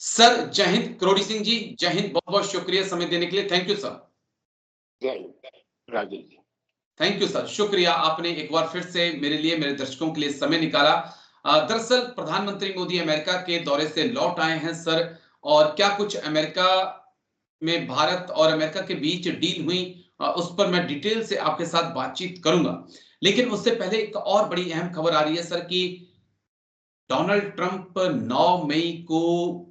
Sir जय हिंद। करोड़ी सिंह जी जय हिंद, बहुत बहुत शुक्रिया समय देने के लिए। Thank you sir. जय Hind Rajesh ji. Thank you sir, शुक्रिया। आपने एक बार फिर से मेरे लिए, मेरे दर्शकों के लिए समय निकाला। दरअसल प्रधानमंत्री मोदी अमेरिका के दौरे से लौट आए हैं सर, और क्या कुछ अमेरिका में भारत और अमेरिका के बीच डील हुई, उस पर मैं डिटेल से आपके साथ बातचीत करूंगा। लेकिन उससे पहले एक और बड़ी अहम खबर आ रही है सर कि डोनाल्ड ट्रंप 9 मई को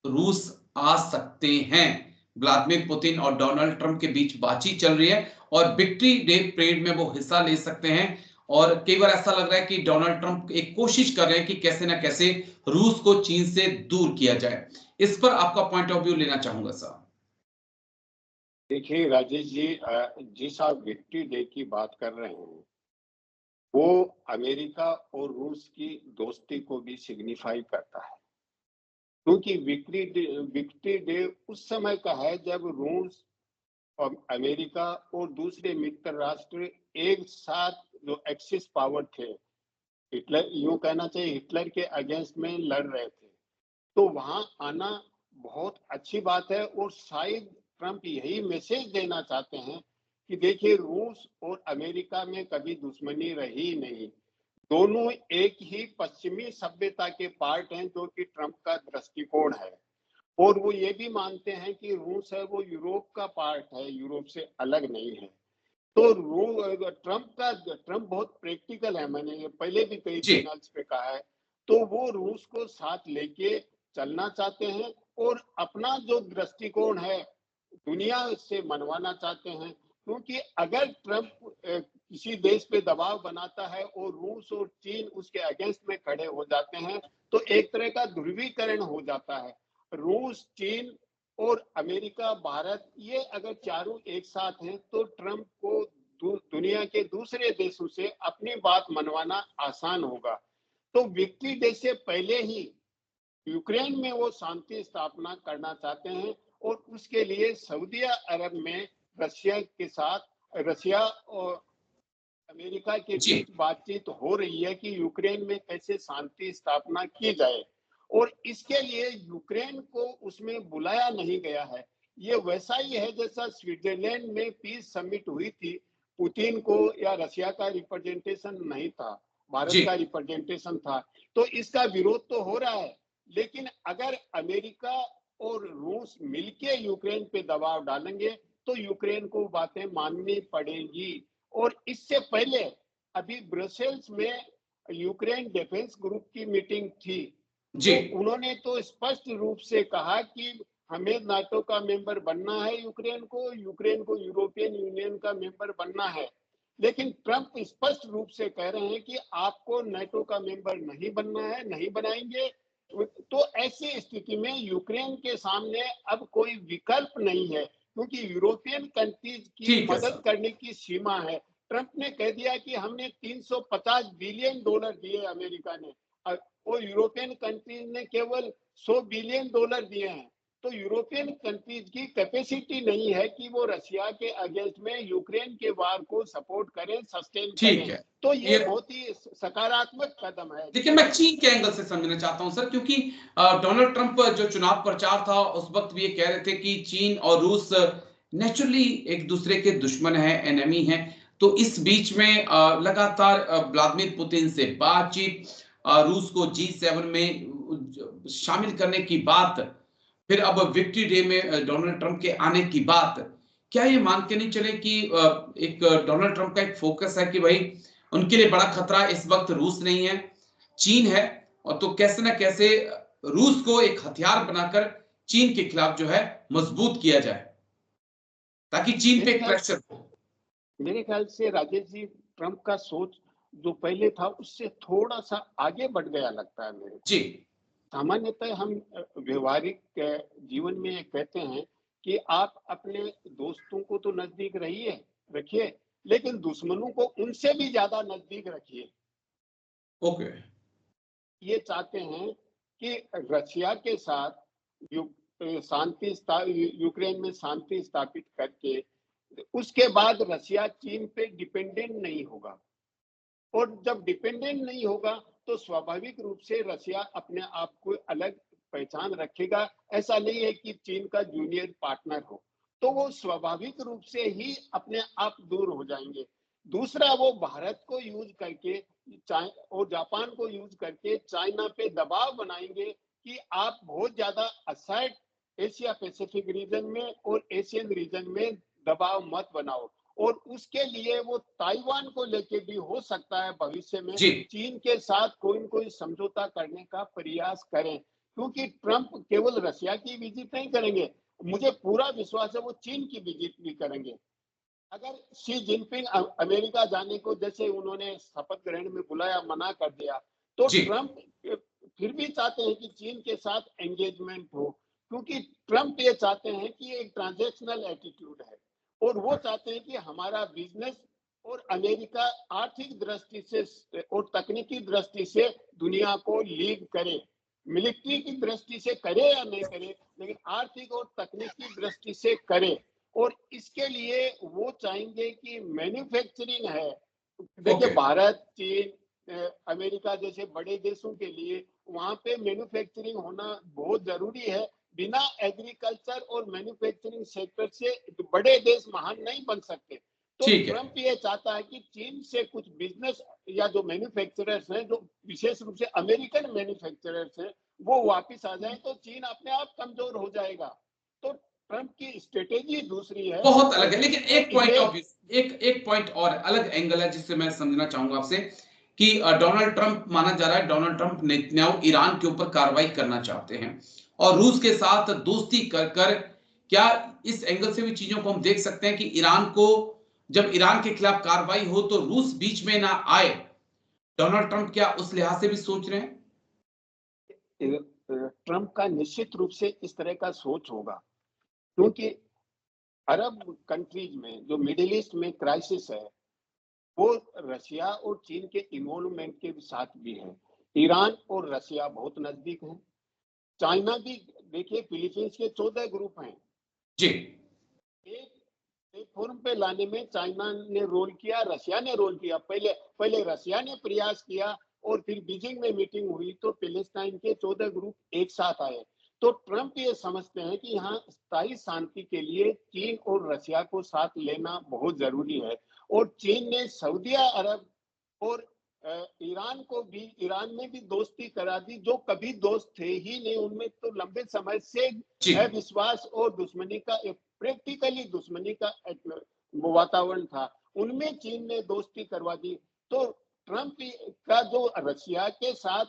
रूस आ सकते हैं। व्लादिमीर पुतिन और डोनाल्ड ट्रंप के बीच बातचीत चल रही है और विक्ट्री डे परेड में वो हिस्सा ले सकते हैं। और कई बार ऐसा लग रहा है कि डोनाल्ड ट्रंप एक कोशिश कर रहे हैं कि कैसे ना कैसे रूस को चीन से दूर किया जाए। इस पर आपका पॉइंट ऑफ व्यू लेना चाहूंगा सर। देखिए राजेश जी, जिस आप विक्ट्री डे की बात कर रहे हैं वो अमेरिका और रूस की दोस्ती को भी सिग्निफाई करता है, क्योंकि विक्ट्री डे उस समय का है जब रूस और अमेरिका और दूसरे मित्र राष्ट्र एक साथ जो एक्सिस पावर थे, हिटलर, यूं कहना चाहिए हिटलर के अगेंस्ट में लड़ रहे थे, तो वहां आना बहुत अच्छी बात है। और शायद ट्रंप यही मैसेज देना चाहते हैं कि देखिए रूस और अमेरिका में कभी दुश्मनी रही नहीं, दोनों एक ही पश्चिमी सभ्यता के पार्ट हैं, जो कि ट्रंप का दृष्टिकोण है। और वो ये भी मानते हैं कि रूस है वो यूरोप का पार्ट है, यूरोप से अलग नहीं है। तो ट्रंप बहुत प्रैक्टिकल है, मैंने ये पहले भी कई जी चैनल्स पे कहा है। तो वो रूस को साथ लेके चलना चाहते हैं और अपना जो दृष्टिकोण है दुनिया से मनवाना चाहते हैं, क्योंकि अगर ट्रंप किसी देश पे दबाव बनाता है और रूस और चीन उसके अगेंस्ट में खड़े हो जाते हैं तो एक तरह का ध्रुवीकरण हो जाता है। रूस, चीन और अमेरिका, भारत, ये अगर चारों एक साथ हैं तो ट्रंप को दुनिया के दूसरे देशों से अपनी बात मनवाना आसान होगा। तो विक्ट्री डे से पहले ही यूक्रेन में वो शांति स्थापना करना चाहते हैं और उसके लिए सऊदी अरब में रशिया और अमेरिका के जी बीच बातचीत हो रही है कि यूक्रेन में कैसे शांति स्थापना की जाए। और इसके लिए यूक्रेन को उसमें बुलाया नहीं गया है। ये वैसा ही है जैसा स्विट्जरलैंड में पीस समिट हुई थी, पुतिन को या रशिया का रिप्रेजेंटेशन नहीं था, भारत जी का रिप्रेजेंटेशन था। तो इसका विरोध तो हो रहा है, लेकिन अगर अमेरिका और रूस मिलके यूक्रेन पे दबाव डालेंगे तो यूक्रेन को बातें माननी पड़ेगी। और इससे पहले अभी ब्रसेल्स में यूक्रेन डिफेंस ग्रुप की मीटिंग थी, जी तो उन्होंने तो स्पष्ट रूप से कहा कि हमें नाटो का मेंबर बनना है, यूक्रेन को यूरोपियन यूनियन का मेंबर बनना है। लेकिन ट्रंप स्पष्ट रूप से कह रहे हैं कि आपको नाटो का मेंबर नहीं बनना है, नहीं बनाएंगे। तो ऐसी स्थिति में यूक्रेन के सामने अब कोई विकल्प नहीं है, क्योंकि यूरोपियन कंट्रीज की ठीक है मदद सर। करने की सीमा है। ट्रंप ने कह दिया कि हमने 350 बिलियन डॉलर दिए अमेरिका ने, और यूरोपियन कंट्रीज ने केवल 100 बिलियन डॉलर दिए हैं। तो यूरोपियन कंट्रीज की कैपेसिटी नहीं है कि वो रशिया के अगेंस्ट में यूक्रेन के वार को सपोर्ट करें, सस्टेन ठीक करें। है। तो ये ये बहुत ही सकारात्मक कदम है। देखिए, मैं चीन के एंगल से समझना चाहता हूं सर, क्योंकि डोनाल्ड ट्रंप जो चुनाव प्रचार था उस वक्त भी ये कह रहे थे कि चीन और रूस नेचुरली एक दूसरे के दुश्मन है, एनिमी है। तो इस बीच में लगातार व्लादिमीर पुतिन से बातचीत, रूस को G7 में शामिल करने की बात, फिर अब विक्ट्री डे में डोनाल्ड ट्रंप के आने की बात। क्या ये मान के नहीं चले कि एक डोनाल्ड ट्रंप का एक फोकस है कि भाई उनके लिए बड़ा खतरा इस वक्त रूस नहीं है, चीन है, और तो कैसे ना कैसे रूस को एक हथियार बनाकर चीन के खिलाफ जो है मजबूत किया जाए, ताकि चीन पे मेरे एक ख्याल प्रेशर हो। मेरे ख्याल से राजेश जी, ट्रंप का सोच जो पहले था उससे थोड़ा सा आगे बढ़ गया लगता है मेरे को। जी सामान्यतः हम व्यवहारिक जीवन में कहते हैं कि आप अपने दोस्तों को तो नजदीक रखिए, लेकिन दुश्मनों को उनसे भी ज्यादा नजदीक रखिए। ओके। ये चाहते हैं कि रशिया के साथ यूक्रेन में शांति स्थापित करके उसके बाद रशिया चीन पे डिपेंडेंट नहीं होगा। और जब डिपेंडेंट नहीं होगा तो स्वाभाविक रूप से रशिया अपने आप को अलग पहचान रखेगा। ऐसा नहीं है कि चीन का जूनियर पार्टनर हो, तो वो स्वाभाविक रूप से ही अपने आप दूर हो जाएंगे। दूसरा, वो भारत को यूज करके और जापान को यूज करके चाइना पे दबाव बनाएंगे कि आप बहुत ज्यादा असर्ट एशिया पैसिफिक रीजन में और एशियन रीजन में दबाव मत बनाओ। और उसके लिए वो ताइवान को लेके भी हो सकता है भविष्य में जी चीन के साथ कोई न कोई समझौता करने का प्रयास करें, क्योंकि ट्रंप केवल रशिया की विजिट नहीं करेंगे, मुझे पूरा विश्वास है वो चीन की विजिट भी करेंगे। अगर शी जिनपिंग अमेरिका जाने को जैसे उन्होंने शपथ ग्रहण में बुलाया, मना कर दिया, तो जी ट्रंप फिर भी चाहते हैं कि चीन के साथ एंगेजमेंट हो, क्योंकि ट्रंप ये चाहते हैं कि एक ट्रांजैक्शनल एटीट्यूड है और वो चाहते हैं कि हमारा बिजनेस और अमेरिका आर्थिक दृष्टि से और तकनीकी दृष्टि से दुनिया को लीड करे। मिलिट्री की दृष्टि से करे या नहीं करे, लेकिन आर्थिक और तकनीकी दृष्टि से करे। और इसके लिए वो चाहेंगे कि मैन्युफैक्चरिंग है, देखिए ओके भारत, चीन, अमेरिका जैसे बड़े देशों के लिए वहां पे मैन्युफैक्चरिंग होना बहुत जरूरी है। बिना एग्रीकल्चर और मैन्युफैक्चरिंग सेक्टर से बड़े देश महान नहीं बन सकते। तो ठीक है। ट्रंप ये चाहता है कि चीन से कुछ बिजनेस या जो मैन्युफैक्चरर्स हैं, जो विशेष रूप से अमेरिकन मैन्युफैक्चरर्स हैं, वो वापस आ जाए, तो चीन अपने आप कमजोर हो जाएगा। तो ट्रंप की स्ट्रेटेजी दूसरी है बहुत अलग और है, लेकिन चीन को एक पॉइंट इमेज। ऑफ व्यू, एक पॉइंट और अलग एंगल है जिससे मैं समझना चाहूंगा आपसे कि डोनाल्ड ट्रंप, माना जा रहा है डोनाल्ड ट्रंप नेतन्याहू ईरान के ऊपर कार्रवाई करना चाहते हैं और रूस के साथ दोस्ती कर कर, क्या इस एंगल से भी चीजों को हम देख सकते हैं कि ईरान को, जब ईरान के खिलाफ कार्रवाई हो तो रूस बीच में ना आए? डोनाल्ड ट्रंप क्या उस लिहाज से भी सोच रहे हैं? ट्रंप का निश्चित रूप से इस तरह का सोच होगा, क्योंकि अरब कंट्रीज में जो मिडिल ईस्ट में क्राइसिस है, वो रशिया और चीन के इन्वॉल्वमेंट के साथ भी है। ईरान और रशिया बहुत नजदीक हैं। चाइना भी, देखिए फिलीपींस के 14 ग्रुप हैं, जी एक प्लेटफॉर्म पे लाने में चाइना ने रोल किया, रशिया ने रोल किया। पहले पहले रशिया ने प्रयास किया और फिर बीजिंग में मीटिंग हुई तो पैलेस्टाइन के 14 ग्रुप एक साथ आए। तो ट्रंप ये समझते हैं कि यहाँ स्थायी शांति के लिए चीन और रशिया को साथ लेना बहुत जरूरी है। और चीन ने सऊदी अरब और ईरान को भी, ईरान में भी दोस्ती करा दी, जो कभी दोस्त थे ही नहीं, उनमें तो लंबे समय से जी अविश्वास और दुश्मनी का, प्रैक्टिकली दुश्मनी का एक वातावरण था, उनमें चीन ने दोस्ती करवा दी। तो ट्रंप का जो रशिया के साथ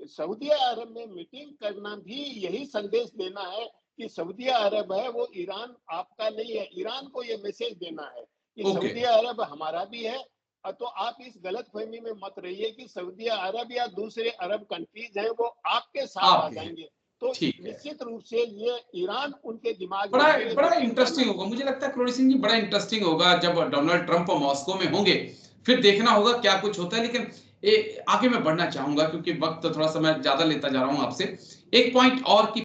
सऊदी अरब में मीटिंग करना भी यही संदेश देना है कि सऊदी अरब है वो ईरान आपका नहीं है। ईरान को ये मैसेज देना है कि ओके सऊदी अरब हमारा भी है। तो आप इस गलतफहमी में मत रहिए कि सऊदी अरब या दूसरे अरब कंट्रीज हैं वो आपके साथ आ आप भी हैं, जाएंगे। तो ठीक है। निश्चित रूप से ये ईरान उनके दिमाग में बड़ा भी ये बड़ा मीटिंग इंटरेस्टिंग करना। होगा, मुझे लगता है करोड़ी सिंह जी, बड़ा इंटरेस्टिंग होगा जब डोनाल्ड ट्रंप मॉस्को में होंगे। फिर देखना होगा क्या कुछ होता है। लेकिन आगे मैं बढ़ना चाहूंगा क्योंकि वक्त थोड़ा सा मैं ज्यादा लेता जा रहा हूं आपसे। एक पॉइंट और की